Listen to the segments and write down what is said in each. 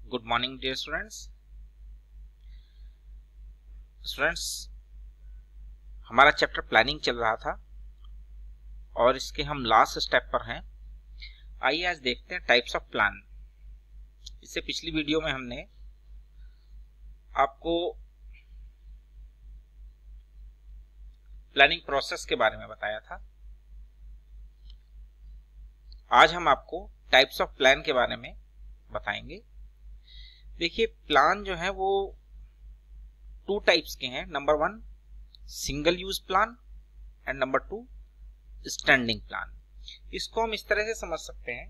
Good morning dear students, हमारा chapter planning चल रहा था और इसके हम लास्ट स्टेप पर हैं। आइए आज देखते हैं टाइप्स ऑफ प्लान। इससे पिछली वीडियो में हमने आपको प्लानिंग प्रोसेस के बारे में बताया था। आज हम आपको टाइप्स ऑफ प्लान के बारे में बताएंगे। देखिए, प्लान जो है वो टू टाइप्स के हैं। Number 1 single use plan and number 2 standing plan. इसको हम इस तरह से समझ सकते हैं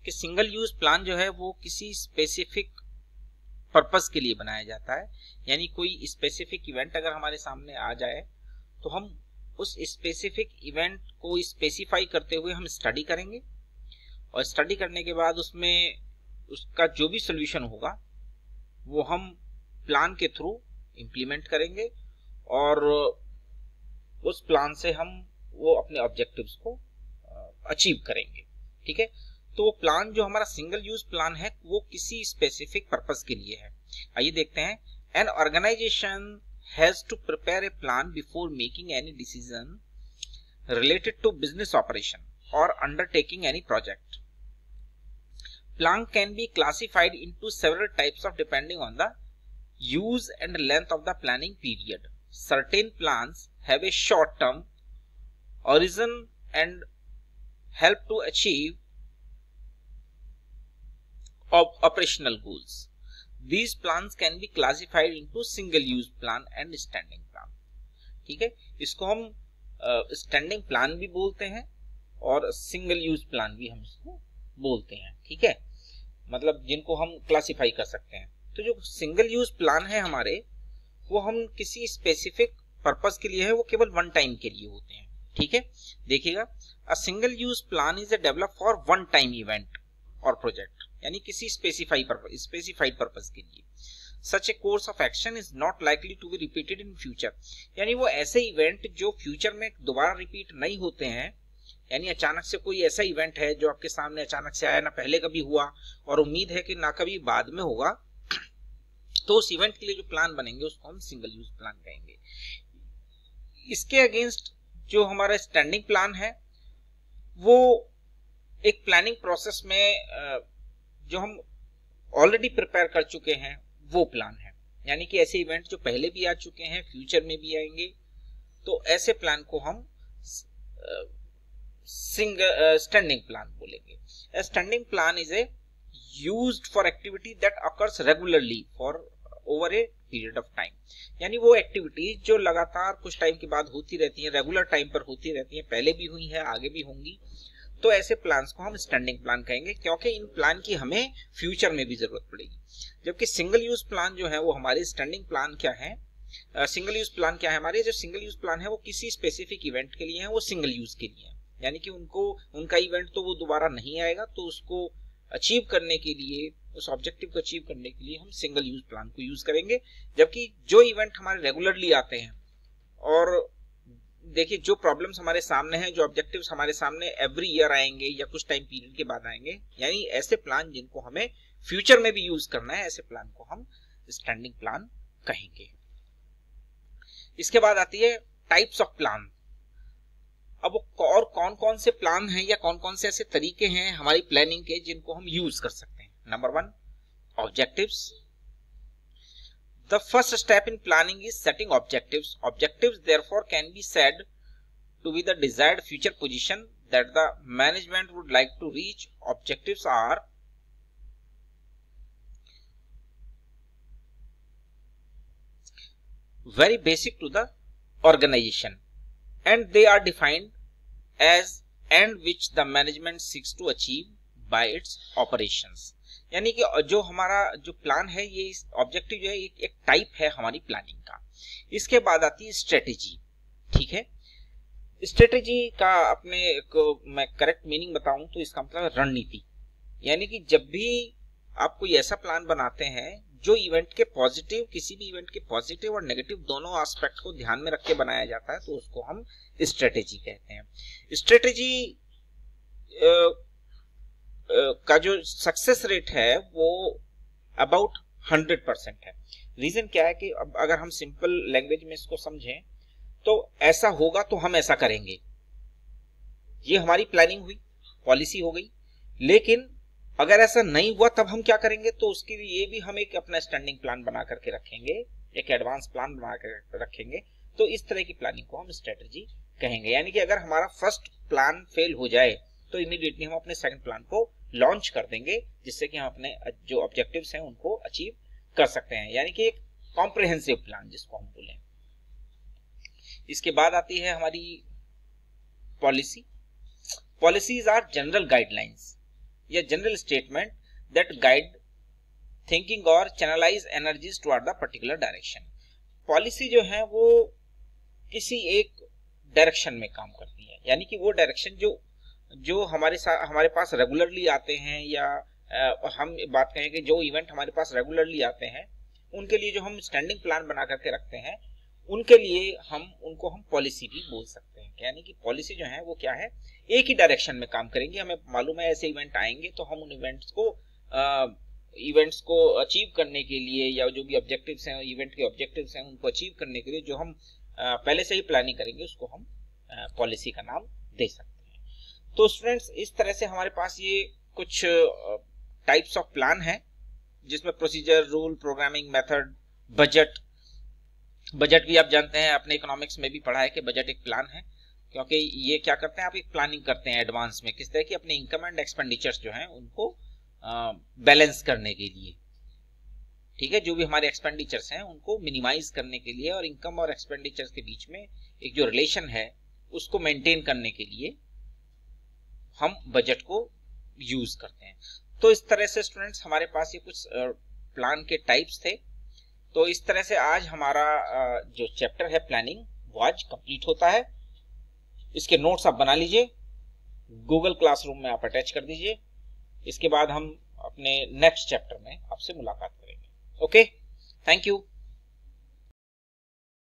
कि सिंगल यूज प्लान जो है वो किसी स्पेसिफिक पर्पस के लिए बनाया जाता है। यानी कोई स्पेसिफिक इवेंट अगर हमारे सामने आ जाए तो हम उस स्पेसिफिक इवेंट को स्पेसिफाई करते हुए हम स्टडी करेंगे और स्टडी करने के बाद उसमें उसका जो भी सोल्यूशन होगा वो हम प्लान के थ्रू इंप्लीमेंट करेंगे और उस प्लान से हम वो अपने ऑब्जेक्टिव्स को अचीव करेंगे। ठीक है, तो वो प्लान जो हमारा सिंगल यूज प्लान है वो किसी स्पेसिफिक पर्पस के लिए है। आइए देखते हैं। An organisation has to prepare a plan before making any decision related to business operation और undertaking any project. Plan can be classified into several types of depending on the use and length of the planning period. Certain plans have a short-term origin and help to achieve operational goals. These plans can be classified into single-use plan and standing plan. ठीक है, इसको हम standing plan भी बोलते हैं और single-use plan भी हम इसको बोलते हैं। ठीक है, मतलब जिनको हम क्लासिफाई कर सकते हैं। तो जो सिंगल यूज प्लान है हमारे, वो हम किसी स्पेसिफिक पर्पस के लिए है, वो केवल वन टाइम के लिए होते हैं। ठीक है, देखिएगा, a single use plan is develop for one time event और प्रोजेक्ट, यानी किसी स्पेसिफाइड पर्पस के लिए। Such a course of action is not likely to be repeated in future, यानी वो ऐसे इवेंट जो फ्यूचर में दोबारा रिपीट नहीं होते हैं। यानी अचानक से कोई ऐसा इवेंट है जो आपके सामने अचानक से आया, ना पहले कभी हुआ और उम्मीद है कि ना कभी बाद में होगा, तो उस इवेंट के लिए जो प्लान बनेंगे उसको हम सिंगल यूज प्लान कहेंगे। इसके अगेंस्ट जो हमारा स्टैंडिंग प्लान है वो एक प्लानिंग प्रोसेस में जो हम ऑलरेडी प्रिपेयर कर चुके हैं वो प्लान है। यानी कि ऐसे इवेंट जो पहले भी आ चुके हैं, फ्यूचर में भी आएंगे, तो ऐसे प्लान को हम standing plan बोलेंगे। A standing plan is a used for activity that occurs regularly for over a period of time, यानी वो एक्टिविटी जो लगातार कुछ टाइम के बाद होती रहती है, रेगुलर टाइम पर होती रहती है, पहले भी हुई है, आगे भी होंगी, तो ऐसे प्लान्स को हम स्टैंडिंग प्लान कहेंगे, क्योंकि इन प्लान की हमें फ्यूचर में भी जरूरत पड़ेगी। जबकि सिंगल यूज प्लान जो है वो हमारे स्टैंडिंग प्लान क्या है, सिंगल यूज प्लान क्या है हमारे, जो सिंगल यूज प्लान है वो किसी स्पेसिफिक इवेंट के लिए है, वो सिंगल यूज के लिए है। यानी कि उनका इवेंट तो वो दोबारा नहीं आएगा, तो उसको अचीव करने के लिए, उस ऑब्जेक्टिव को अचीव करने के लिए हम सिंगल यूज प्लान को यूज करेंगे। जबकि जो इवेंट हमारे रेगुलरली आते हैं और देखिए जो प्रॉब्लम्स हमारे सामने हैं, जो ऑब्जेक्टिव्स हमारे सामने एवरी ईयर आएंगे या कुछ टाइम पीरियड के बाद आएंगे, यानी ऐसे प्लान जिनको हमें फ्यूचर में भी यूज करना है, ऐसे प्लान को हम स्टैंडिंग प्लान कहेंगे। इसके बाद आती है टाइप्स ऑफ प्लान। अब और कौन कौन से प्लान हैं या कौन कौन से ऐसे तरीके हैं हमारी प्लानिंग के जिनको हम यूज कर सकते हैं। Number 1 objectives. The first step in planning is setting objectives. Objectives therefore can be said to be the desired future position that the management would like to reach. Objectives are very basic to the organization and they are defined as end which the management seeks to achieve by its operations। यानी कि जो हमारा जो plan है, ये objective जो है एक टाइप है हमारी प्लानिंग का। इसके बाद आती है स्ट्रेटेजी। ठीक है, स्ट्रेटेजी का अपने को मैं करेक्ट मीनिंग बताऊं तो इसका मतलब रणनीति। यानी कि जब भी आप कोई ऐसा प्लान बनाते हैं जो इवेंट के पॉजिटिव, किसी भी इवेंट के पॉजिटिव और नेगेटिव दोनों एस्पेक्ट को ध्यान में रख के बनाया जाता है, तो उसको हम स्ट्रेटेजी कहते हैं। स्ट्रेटेजी का जो सक्सेस रेट है वो अबाउट 100% है। रीजन क्या है कि अब अगर हम सिंपल लैंग्वेज में इसको समझें तो ऐसा होगा तो हम ऐसा करेंगे, ये हमारी प्लानिंग हुई, पॉलिसी हो गई। लेकिन अगर ऐसा नहीं हुआ तब हम क्या करेंगे, तो उसके लिए ये भी हम एक अपना स्टैंडिंग प्लान बना करके रखेंगे, एक एडवांस प्लान बना कर रखेंगे। तो इस तरह की प्लानिंग को हम स्ट्रेटजी कहेंगे। यानी कि अगर हमारा फर्स्ट प्लान फेल हो जाए तो इमीडिएटली हम अपने सेकंड प्लान को लॉन्च कर देंगे, जिससे कि हम अपने जो ऑब्जेक्टिव्स हैं उनको अचीव कर सकते हैं। यानी कि एक कॉम्प्रिहेंसिव प्लान जिसको हम बोलें। इसके बाद आती है हमारी policy. Policies are general guidelines या general statement that guide thinking और channelise energies toward the particular direction. Policy जो है वो किसी एक डायरेक्शन में काम करती है, यानी कि वो डायरेक्शन जो हमारे पास रेगुलरली आते हैं, या हम बात कहें कि जो इवेंट हमारे पास रेगुलरली आते हैं उनके लिए जो हम स्टैंडिंग प्लान बना करके रखते हैं, उनके लिए उनको हम पॉलिसी भी बोल सकते हैं। यानी कि पॉलिसी जो है वो क्या है, एक ही डायरेक्शन में काम करेंगे। हमें मालूम है ऐसे इवेंट आएंगे तो हम उन इवेंट्स को अचीव करने के लिए, या जो भी ऑब्जेक्टिव्स हैं, इवेंट के ऑब्जेक्टिव्स हैं, उनको अचीव करने के लिए जो हम पहले से ही प्लानिंग करेंगे उसको हम पॉलिसी का नाम दे सकते हैं। तो स्टूडेंट्स, इस तरह से हमारे पास ये कुछ टाइप्स ऑफ प्लान है, जिसमें procedure, rule, programming method, budget भी आप जानते हैं, अपने इकोनॉमिक्स में भी पढ़ा है कि बजट एक प्लान है। क्योंकि ये क्या करते हैं, आप एक प्लानिंग करते हैं एडवांस में, किस तरह की अपने इनकम एंड एक्सपेंडिचर्स जो हैं उनको बैलेंस करने के लिए। ठीक है, जो भी हमारे एक्सपेंडिचर्स हैं उनको मिनिमाइज करने के लिए और इनकम और एक्सपेंडिचर्स के बीच में एक जो रिलेशन है उसको मेंटेन करने के लिए हम बजट को यूज करते हैं। तो इस तरह से स्टूडेंट्स हमारे पास ये कुछ प्लान के टाइप्स थे। तो इस तरह से आज हमारा जो चैप्टर है प्लानिंग वो आज कंप्लीट होता है। इसके नोट्स आप बना लीजिए, गूगल क्लासरूम में आप अटैच कर दीजिए। इसके बाद हम अपने नेक्स्ट चैप्टर में आपसे मुलाकात करेंगे। Okay, thank you.